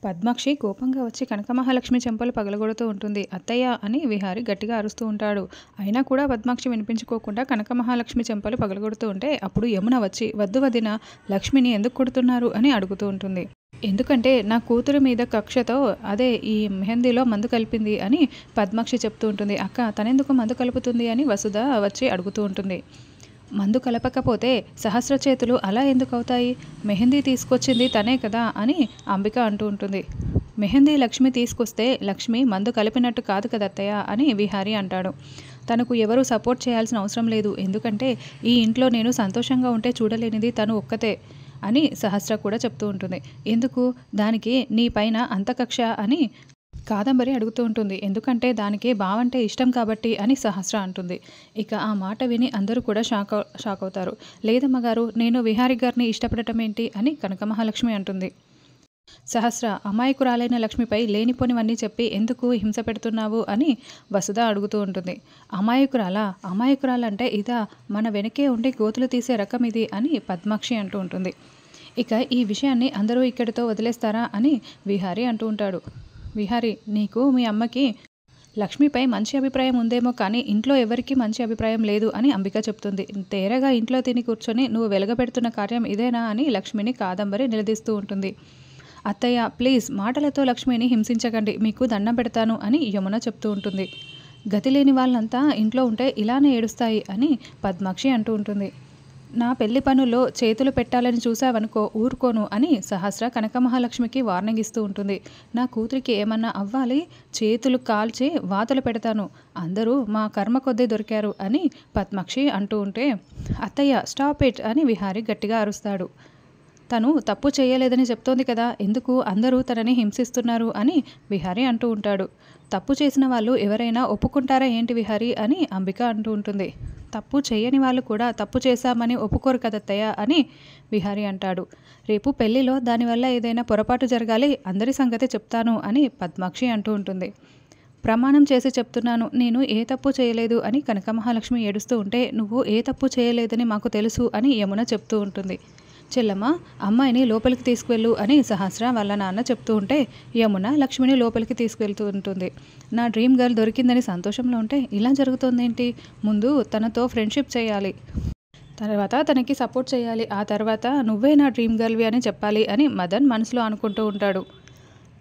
పద్మాక్షి కోపంగా వచ్చి కనకమహాలక్ష్మి చెంపలు పగలగొడుతూ ఉంటుంది. అత్తయ్య అని విహారి గట్టిగా అరుస్తూ ఉంటాడు. అయినా కూడా పద్మాక్షి వినిపించుకోకుండా కనకమహాలక్ష్మి చెంపలు పగలగొడుతూ ఉంటే అప్పుడు యమున వచ్చి వద్దు వదిన, లక్ష్మిని ఎందుకు కొడుతున్నారు అని అడుగుతూ ఉంటుంది. ఎందుకంటే నా కూతురు మీద కక్షతో అదే ఈ మెహందీలో మందు కలిపింది అని పద్మాక్షి చెప్తూ ఉంటుంది. అక్క తనెందుకు మందు కలుపుతుంది అని వసుధ వచ్చి అడుగుతూ ఉంటుంది. మందు కలపకపోతే సహస్ర చేతులు అలా ఎందుకు అవుతాయి? మెహందీ తీసుకొచ్చింది తనే కదా అని అంబిక అంటూ ఉంటుంది. మెహందీ లక్ష్మి తీసుకొస్తే లక్ష్మి మందు కలిపినట్టు కాదు కదత్తయ్య అని విహారీ అంటాడు. తనకు ఎవరు సపోర్ట్ చేయాల్సిన అవసరం లేదు, ఎందుకంటే ఈ ఇంట్లో నేను సంతోషంగా ఉంటే చూడలేనిది తను ఒక్కతే అని సహస్ర కూడా చెప్తూ ఉంటుంది. ఎందుకు దానికి నీ పైన అంత కక్ష అని కాదంబరి అడుగుతూ ఉంటుంది. ఎందుకంటే దానికి బావంటే ఇష్టం కాబట్టి అని సహస్ర అంటుంది. ఇక ఆ మాట విని అందరూ కూడా షాక్ అవుతారు. లేదమ్మగారు, నేను విహారీ గారిని ఇష్టపడటం ఏంటి అని కనకమహాలక్ష్మి అంటుంది. సహస్ర అమాయకురాలైన లక్ష్మిపై లేనిపోనివన్నీ చెప్పి ఎందుకు హింస పెడుతున్నావు అని వసుధ అడుగుతూ ఉంటుంది. అమాయకురాలంటే ఇదా, మన వెనకే ఉండి గోతులు తీసే రకం ఇది అని పద్మాక్షి అంటూ ఉంటుంది. ఇక ఈ విషయాన్ని అందరూ ఇక్కడితో వదిలేస్తారా అని విహారీ అంటూ ఉంటాడు. విహారీ, నీకు మీ అమ్మకి లక్ష్మిపై మంచి అభిప్రాయం ఉందేమో కానీ ఇంట్లో ఎవరికీ మంచి అభిప్రాయం లేదు అని అంబిక చెప్తుంది. తేరగా ఇంట్లో తిని కూర్చొని నువ్వు వెలగబెడుతున్న కార్యం ఇదేనా అని లక్ష్మిని కాదంబరి నిలదీస్తూ ఉంటుంది. అత్తయ్య ప్లీజ్ మాటలతో లక్ష్మిని హింసించకండి, మీకు దండం పెడతాను అని యమున చెప్తూ ఉంటుంది. గతి లేని వాళ్ళంతా ఇంట్లో ఉంటే ఇలానే ఏడుస్తాయి అని పద్మాక్షి అంటూ ఉంటుంది. నా పెళ్లి పనుల్లో చేతులు పెట్టాలని చూసావనుకో ఊరుకోను అని సహస్ర కనకమహాలక్ష్మికి వార్నింగ్ ఇస్తూ ఉంటుంది. నా కూతురికి ఏమన్నా అవ్వాలి, చేతులు కాల్చి వాతలు పెడతాను, అందరూ మా కర్మ కొద్దీ దొరికారు అని పద్మాక్షి అంటూ ఉంటే అత్తయ్య స్టాప్ ఇట్ అని విహారీ గట్టిగా అరుస్తాడు. తను తప్పు చేయలేదని చెప్తోంది కదా, ఎందుకు అందరూ తనని హింసిస్తున్నారు అని విహారీ అంటూ ఉంటాడు. తప్పు చేసిన వాళ్ళు ఎవరైనా ఒప్పుకుంటారా ఏంటి విహారీ అని అంబిక అంటూ ఉంటుంది. తప్పు చేయని వాళ్ళు కూడా తప్పు చేశామని ఒప్పుకోరు కదత్తయ్య అని విహారీ అంటాడు. రేపు పెళ్లిలో దానివల్ల ఏదైనా పొరపాటు జరగాలి, అందరి సంగతి చెప్తాను అని పద్మాక్షి అంటూ ఉంటుంది. ప్రమాణం చేసి చెప్తున్నాను, నేను ఏ తప్పు చేయలేదు అని కనకమహాలక్ష్మి ఏడుస్తూ ఉంటే నువ్వు ఏ తప్పు చేయలేదని మాకు తెలుసు అని యమున చెప్తూ ఉంటుంది. చెల్లమ్మ, అమ్మాయిని లోపలికి తీసుకువెళ్ళు అని సహస్ర వాళ్ళ నాన్న చెప్తూ ఉంటే యమున లక్ష్మిని లోపలికి తీసుకువెళ్తూ ఉంటుంది. నా డ్రీమ్ గర్ల్ దొరికిందని సంతోషంలో ఉంటే ఇలా జరుగుతుందేంటి? ముందు తనతో ఫ్రెండ్షిప్ చేయాలి, తర్వాత తనకి సపోర్ట్ చేయాలి, ఆ తర్వాత నువ్వే నా డ్రీమ్ గర్ల్వి అని చెప్పాలి అని మదన్ మనసులో అనుకుంటూ ఉంటాడు.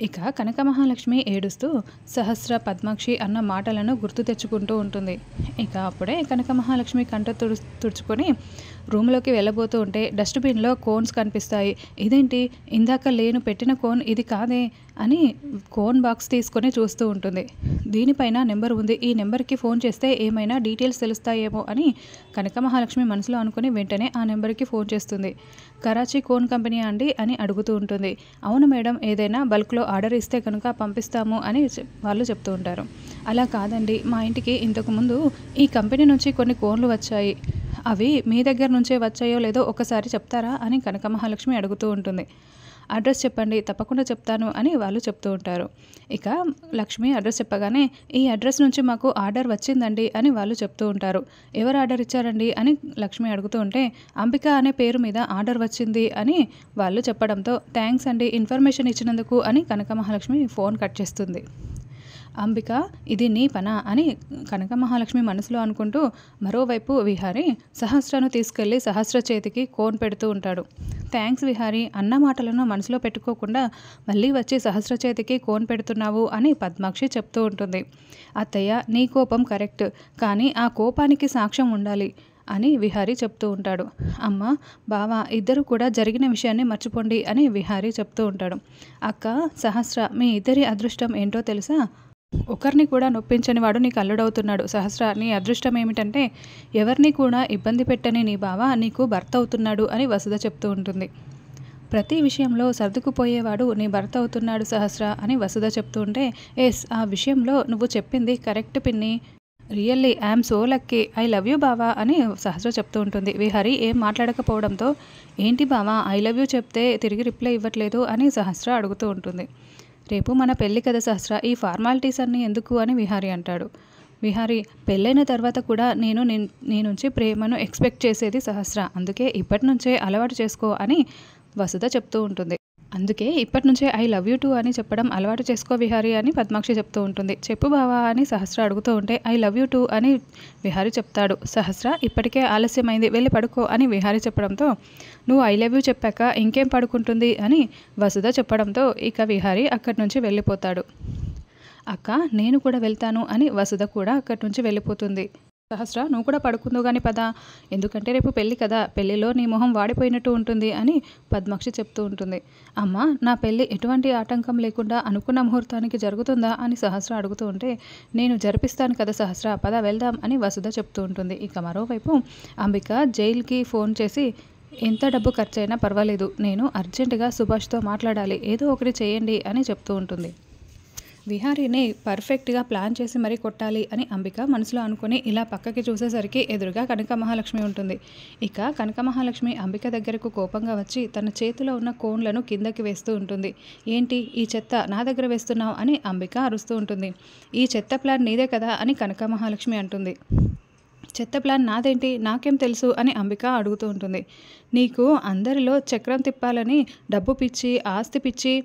ఇక కనకమహాలక్ష్మి ఏడుస్తూ సహస్ర పద్మాక్షి అన్న మాటలను గుర్తు తెచ్చుకుంటూ ఉంటుంది. ఇక అప్పుడే కనకమహాలక్ష్మి కంట తుడుచుకొని రూమ్లోకి వెళ్ళబోతూ ఉంటే డస్ట్బిన్లో కోన్స్ కనిపిస్తాయి. ఇదేంటి, ఇందాక లేను పెట్టిన కోన్ ఇది కాదే అని కోన్ బాక్స్ తీసుకొని చూస్తూ ఉంటుంది. దీనిపైన నెంబర్ ఉంది, ఈ నెంబర్కి ఫోన్ చేస్తే ఏమైనా డీటెయిల్స్ తెలుస్తాయేమో అని కనకమహాలక్ష్మి మనసులో అనుకుని వెంటనే ఆ నెంబర్కి ఫోన్ చేస్తుంది. కరాచీ కోన్ కంపెనీ అండి అని అడుగుతూ ఉంటుంది. అవును మేడం, ఏదైనా బల్క్లో ఆర్డర్ ఇస్తే కనుక పంపిస్తాము అని వాళ్ళు చెప్తూ ఉంటారు. అలా కాదండి, మా ఇంటికి ఇంతకుముందు ఈ కంపెనీ నుంచి కొన్ని కోన్లు వచ్చాయి, అవి మీ దగ్గర నుంచే వచ్చాయో లేదో ఒకసారి చెప్తారా అని కనకమహాలక్ష్మి అడుగుతూ ఉంటుంది. అడ్రస్ చెప్పండి, తప్పకుండా చెప్తాను అని వాళ్ళు చెప్తూ ఉంటారు. ఇక లక్ష్మి అడ్రస్ చెప్పగానే ఈ అడ్రస్ నుంచి మాకు ఆర్డర్ వచ్చిందండి అని వాళ్ళు చెప్తూ ఉంటారు. ఎవరు ఆర్డర్ ఇచ్చారండి అని లక్ష్మి అడుగుతూ ఉంటే అంబిక అనే పేరు మీద ఆర్డర్ వచ్చింది అని వాళ్ళు చెప్పడంతో థ్యాంక్స్ అండి ఇన్ఫర్మేషన్ ఇచ్చినందుకు అని కనకమహాలక్ష్మి ఫోన్ కట్ చేస్తుంది. అంబిక, ఇది నీ పనా అని కనకమహాలక్ష్మి మనసులో అనుకుంటూ మరోవైపు విహారీ సహస్రను తీసుకెళ్లి సహస్ర చేతికి కోన్ పెడుతూ ఉంటాడు. థ్యాంక్స్ విహారీ, అన్న మాటలను మనసులో పెట్టుకోకుండా మళ్ళీ వచ్చి సహస్ర చేతికి కోన్ పెడుతున్నావు అని పద్మాక్షి చెప్తూ ఉంటుంది. అత్తయ్య, నీ కోపం కరెక్ట్, కానీ ఆ కోపానికి సాక్ష్యం ఉండాలి అని విహారీ చెప్తూ ఉంటాడు. అమ్మ, బావ ఇద్దరు కూడా జరిగిన విషయాన్ని మర్చిపోండి అని విహారీ చెప్తూ ఉంటాడు. అక్క, సహస్ర, మీ ఇద్దరి అదృష్టం ఏంటో తెలుసా? ఒకరిని కూడా నొప్పించని వాడు నీకు అల్లుడవుతున్నాడు. సహస్ర, నీ అదృష్టం ఏమిటంటే ఎవరిని కూడా ఇబ్బంది పెట్టని నీ బావ నీకు భర్త అవుతున్నాడు అని వసుధ చెప్తూ ఉంటుంది. ప్రతి విషయంలో సర్దుకుపోయేవాడు నీ భర్త అవుతున్నాడు సహస్ర అని వసుధ చెప్తూ ఉంటే ఎస్, ఆ విషయంలో నువ్వు చెప్పింది కరెక్ట్ పిన్ని, really I'm so lucky, I love you బావా అని సహస్ర చెప్తూ ఉంటుంది. విహారీ ఏం మాట్లాడకపోవడంతో ఏంటి బావా ఐ లవ్ యూ చెప్తే తిరిగి రిప్లై ఇవ్వట్లేదు అని సహస్ర అడుగుతూ ఉంటుంది. రేపు మన పెళ్ళి కదా సహస్ర, ఈ ఫార్మాలిటీస్ అన్నీ ఎందుకు అని విహారీ అంటాడు. విహారీ, పెళ్ళైన తర్వాత కూడా నేను నీ నుంచి ప్రేమను ఎక్స్పెక్ట్ చేసేది సహస్ర, అందుకే ఇప్పటి నుంచే అలవాటు చేసుకో అని వసుధ చెప్తూ ఉంటుంది. అందుకే ఇప్పటి నుంచే ఐ లవ్ యూ టూ అని చెప్పడం అలవాటు చేసుకో విహారీ అని పద్మాక్షి చెప్తూ ఉంటుంది. చెప్పు బావా అని సహస్ర అడుగుతూ ఉంటే ఐ లవ్ యూ టూ అని విహారీ చెప్తాడు. సహస్ర ఇప్పటికే ఆలస్యమైంది, వెళ్ళి పడుకో అని విహారీ చెప్పడంతో నువ్వు ఐ లవ్ యూ చెప్పాక ఇంకేం పడుకుంటుంది అని వసుధ చెప్పడంతో ఇక విహారీ అక్కడి నుంచి వెళ్ళిపోతాడు. అక్క నేను కూడా వెళ్తాను అని వసుధ కూడా అక్కడి నుంచి వెళ్ళిపోతుంది. సహస్ర నువ్వు కూడా పడుకుందో కానీ పద, ఎందుకంటే రేపు పెళ్ళి కదా, పెళ్ళిలో నీ మొహం వాడిపోయినట్టు ఉంటుంది అని పద్మాక్షి చెప్తూ ఉంటుంది. అమ్మ నా పెళ్ళి ఎటువంటి ఆటంకం లేకుండా అనుకున్న ముహూర్తానికి జరుగుతుందా అని సహస్ర అడుగుతూ ఉంటే నేను జరిపిస్తాను కదా సహస్ర, పద వెళ్దాం అని వసుధ చెప్తూ ఉంటుంది. ఇక మరోవైపు అంబిక జైలుకి ఫోన్ చేసి ఎంత డబ్బు ఖర్చైనా పర్వాలేదు, నేను అర్జెంటుగా సుభాష్తో మాట్లాడాలి, ఏదో ఒకటి చేయండి అని చెప్తూ ఉంటుంది. విహారీని పర్ఫెక్ట్గా ప్లాన్ చేసి మరీ కొట్టాలి అని అంబిక మనసులో అనుకుని ఇలా పక్కకి చూసేసరికి ఎదురుగా కనక మహాలక్ష్మి ఉంటుంది. ఇక కనక మహాలక్ష్మి అంబిక దగ్గరకు కోపంగా వచ్చి తన చేతిలో ఉన్న కోన్లను కిందకి వేస్తూ ఉంటుంది. ఏంటి ఈ చెత్త నా దగ్గర వేస్తున్నావు అని అంబిక అరుస్తూ ఉంటుంది. ఈ చెత్త ప్లాన్ నీదే కదా అని కనక మహాలక్ష్మి అంటుంది. చెత్త ప్లాన్ నాదేంటి, నాకేం తెలుసు అని అంబిక అడుగుతూ ఉంటుంది. నీకు అందరిలో చక్రం తిప్పాలని డబ్బు పిచ్చి, ఆస్తి పిచ్చి,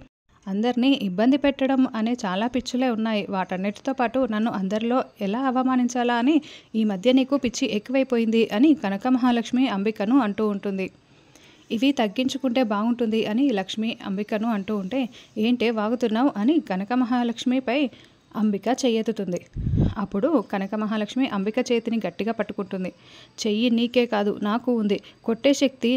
అందరినీ ఇబ్బంది పెట్టడం అనే చాలా పిచ్చులే ఉన్నాయి. వాటన్నిటితో పాటు నన్ను అందరిలో ఎలా అవమానించాలా అని ఈ మధ్య నీకు పిచ్చి ఎక్కువైపోయింది అని కనక మహాలక్ష్మి అంబికను అంటూ ఉంటుంది. ఇవి తగ్గించుకుంటే బాగుంటుంది అని లక్ష్మి అంబికను అంటూ ఉంటే ఏంటే వాగుతున్నావు అని కనక మహాలక్ష్మిపై అంబిక చెయ్యెత్తుతుంది. అప్పుడు కనక మహాలక్ష్మి అంబిక చేతిని గట్టిగా పట్టుకుంటుంది. చెయ్యి నీకే కాదు నాకు ఉంది, కొట్టే శక్తి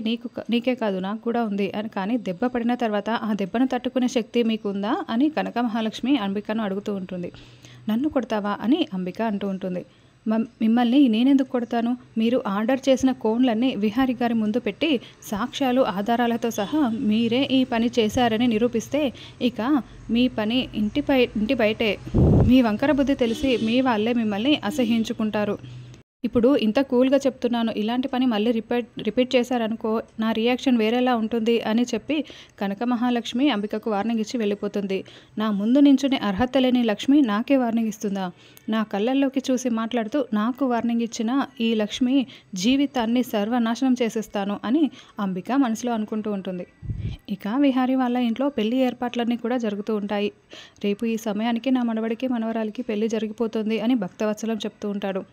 నీకే కాదు నాకు కూడా ఉంది అని, కానీ దెబ్బ పడిన తర్వాత ఆ దెబ్బను తట్టుకునే శక్తి మీకు ఉందా అని కనక మహాలక్ష్మి అంబికను అడుగుతూ ఉంటుంది. నన్ను కొడతావా అని అంబిక అంటూ ఉంటుంది. మిమ్మల్ని నేనెందుకు కొడతాను, మీరు ఆర్డర్ చేసిన కోన్లన్నీ విహారీ గారి ముందు పెట్టి సాక్ష్యాలు ఆధారాలతో సహా మీరే ఈ పని చేశారని నిరూపిస్తే ఇక మీ పని ఇంటి బయటే, మీ వంకర బుద్ధి తెలిసి మీ వాళ్ళే మిమ్మల్ని అసహ్యించుకుంటారు. ఇప్పుడు ఇంత కూల్గా చెప్తున్నాను, ఇలాంటి పని మళ్ళీ రిపీట్ చేశారనుకో నా రియాక్షన్ వేరేలా ఉంటుంది అని చెప్పి కనక మహాలక్ష్మి అంబికకు వార్నింగ్ ఇచ్చి వెళ్ళిపోతుంది. నా ముందు నించునే అర్హత లేని లక్ష్మి నాకే వార్నింగ్ ఇస్తుందా, నా కళ్ళల్లోకి చూసి మాట్లాడుతూ నాకు వార్నింగ్ ఇచ్చిన ఈ లక్ష్మి జీవితాన్ని సర్వనాశనం చేసేస్తాను అని అంబిక మనసులో అనుకుంటూ ఉంటుంది. ఇక విహారీ వాళ్ళ ఇంట్లో పెళ్లి ఏర్పాట్లన్నీ కూడా జరుగుతూ ఉంటాయి. రేపు ఈ సమయానికి నా మనవడికి మనవరాలికి పెళ్లి జరిగిపోతుంది అని భక్తవత్సలం చెప్తూ ఉంటాడు.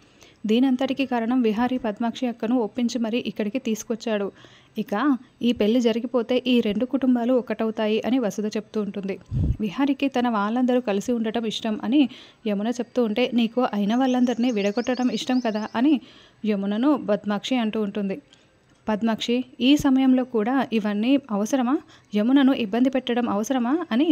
దీనంతటికీ కారణం విహారీ పద్మాక్షి అక్కను ఒప్పించి మరీ ఇక్కడికి తీసుకొచ్చాడు. ఇక ఈ పెళ్లి జరిగిపోతే ఈ రెండు కుటుంబాలు ఒకటవుతాయి అని వసుధ చెప్తూ ఉంటుంది. విహారీకి తన వాళ్ళందరూ కలిసి ఉండటం ఇష్టం అని యమున చెప్తూ ఉంటే నీకు అయిన వాళ్ళందరినీ విడగొట్టడం ఇష్టం కదా అని యమునను పద్మాక్షి అంటూ ఉంటుంది. పద్మాక్షి ఈ సమయంలో కూడా ఇవన్నీ అవసరమా, యమునను ఇబ్బంది పెట్టడం అవసరమా అని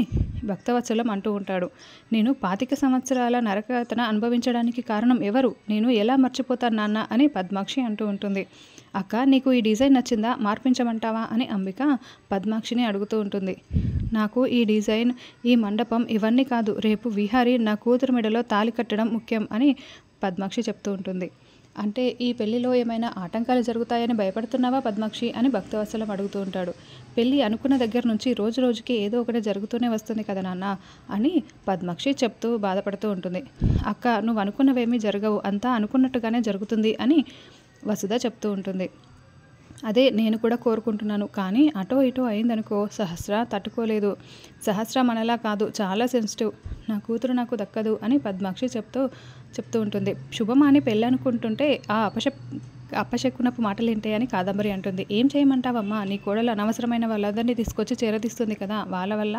భక్తవత్సలం అంటూ ఉంటాడు. నేను 25 సంవత్సరాల నరకయాతన అనుభవించడానికి కారణం ఎవరు, నేను ఎలా మర్చిపోతాను నాన్న అని పద్మాక్షి అంటూ ఉంటుంది. అక్క నీకు ఈ డిజైన్ నచ్చిందా, మార్పించమంటావా అని అంబిక పద్మాక్షిని అడుగుతూ ఉంటుంది. నాకు ఈ డిజైన్, ఈ మండపం ఇవన్నీ కాదు, రేపు విహారీ నా కూతురు మెడలో తాళి కట్టడం ముఖ్యం అని పద్మాక్షి చెప్తూ ఉంటుంది. అంటే ఈ పెళ్లిలో ఏమైనా ఆటంకాలు జరుగుతాయని భయపడుతున్నావా పద్మాక్షి అని భక్తవత్సలం అడుగుతూ ఉంటాడు. పెళ్ళి అనుకున్న దగ్గర నుంచి రోజు రోజుకి ఏదో ఒకటి జరుగుతూనే వస్తుంది కదా నాన్న అని పద్మాక్షి చెప్తూ బాధపడుతూ ఉంటుంది. అక్క నువ్వు అనుకున్నవేమీ జరగవు, అంతా అనుకున్నట్టుగానే జరుగుతుంది అని వసుధ చెప్తూ ఉంటుంది. అదే నేను కూడా కోరుకుంటున్నాను, కానీ అటో ఇటో అయిందనుకో సహస్ర తట్టుకోలేదు, సహస్ర మనలా కాదు, చాలా సెన్సిటివ్, నా కూతురు నాకు దక్కదు అని పద్మాక్షి చెప్తూ ఉంటుంది. శుభమాని పెళ్ళి అనుకుంటుంటే ఆ అపశకునపు మాటలేంటే అని కాదంబరి అంటుంది. ఏం చేయమంటావమ్మా, నీ కోడలు అనవసరమైన వాళ్ళందరినీ తీసుకొచ్చి చేరదీస్తుంది కదా, వాళ్ళ వల్ల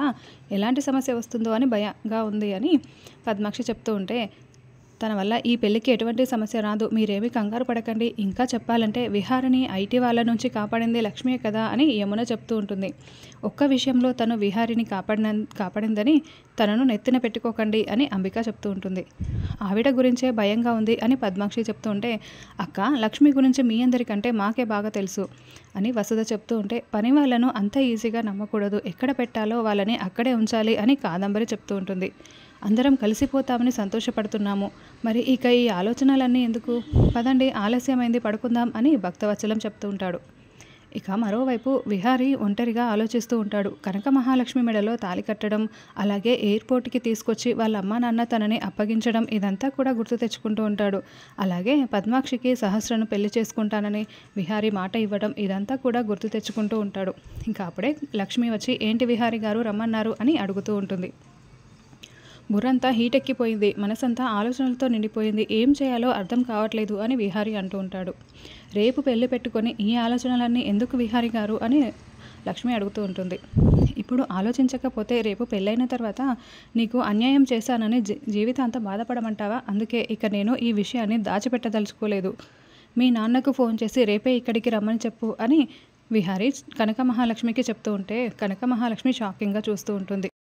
ఎలాంటి సమస్య వస్తుందో అని భయంగా ఉంది అని పద్మాక్షి చెప్తూ ఉంటే తన వల్ల ఈ పెళ్ళికి ఎటువంటి సమస్య రాదు, మీరేమీ కంగారు పడకండి, ఇంకా చెప్పాలంటే విహారిని ఐటీ వాళ్ళ నుంచి కాపాడింది లక్ష్మియే కదా అని యమున చెప్తూ ఉంటుంది. ఒక్క విషయంలో తను విహారిని కాపాడిందని తనను నెత్తిన పెట్టుకోకండి అని అంబిక చెప్తూ ఉంటుంది. ఆవిడ గురించే భయంగా ఉంది అని పద్మాక్షి చెప్తూ ఉంటే అక్క లక్ష్మి గురించి మీ అందరికంటే మాకే బాగా తెలుసు అని వసుధ చెప్తూ ఉంటే పని వాళ్ళను అంత ఈజీగా నమ్మకూడదు, ఎక్కడ పెట్టాలో వాళ్ళని అక్కడే ఉంచాలి అని కాదంబరి చెప్తూ ఉంటుంది. అందరం కలిసిపోతామని సంతోషపడుతున్నాము, మరి ఇక ఈ ఆలోచనలన్నీ ఎందుకు, పదండి ఆలస్యమైంది పడుకుందాం అని భక్తవత్సలం చెప్తూ ఉంటాడు. ఇక మరోవైపు విహారీ ఒంటరిగా ఆలోచిస్తూ ఉంటాడు. కనక మహాలక్ష్మి మెడలో తాళి కట్టడం, అలాగే ఎయిర్‌పోర్ట్‌కి తీసుకొచ్చి వాళ్ళ అమ్మా, నాన్న తనని అప్పగించడం ఇదంతా కూడా గుర్తు తెచ్చుకుంటూ ఉంటాడు. అలాగే పద్మాక్షికి సహస్రను పెళ్లి చేసుకుంటానని విహారీ మాట ఇవ్వడం ఇదంతా కూడా గుర్తు తెచ్చుకుంటూ ఉంటాడు. ఇంకా అప్పుడే లక్ష్మి వచ్చి ఏంటి విహారీ గారు రమ్మన్నారు అని అడుగుతూ ఉంటుంది. బుర్రంతా హీటెక్కిపోయింది. మనసంతా ఆలోచనలతో నిండిపోయింది. ఏం చేయాలో అర్థం కావట్లేదు అని విహారీ అంటూ ఉంటాడు. రేపు పెళ్లి పెట్టుకొని ఈ ఆలోచనలన్నీ ఎందుకు విహారీ గారు అని లక్ష్మి అడుగుతూ ఉంటుంది. ఇప్పుడు ఆలోచించకపోతే రేపు పెళ్ళైన తర్వాత నీకు అన్యాయం చేశానని జీవితాంతం బాధపడమంటావా? అందుకే ఇక నేను ఈ విషయాన్ని దాచిపెట్టదలుచుకోలేదు. మీ నాన్నకు ఫోన్ చేసి రేపే ఇక్కడికి రమ్మని చెప్పు అని విహారీ కనక మహాలక్ష్మికి చెప్తూ ఉంటే కనక మహాలక్ష్మి షాకింగ్‌గా చూస్తూ ఉంటుంది.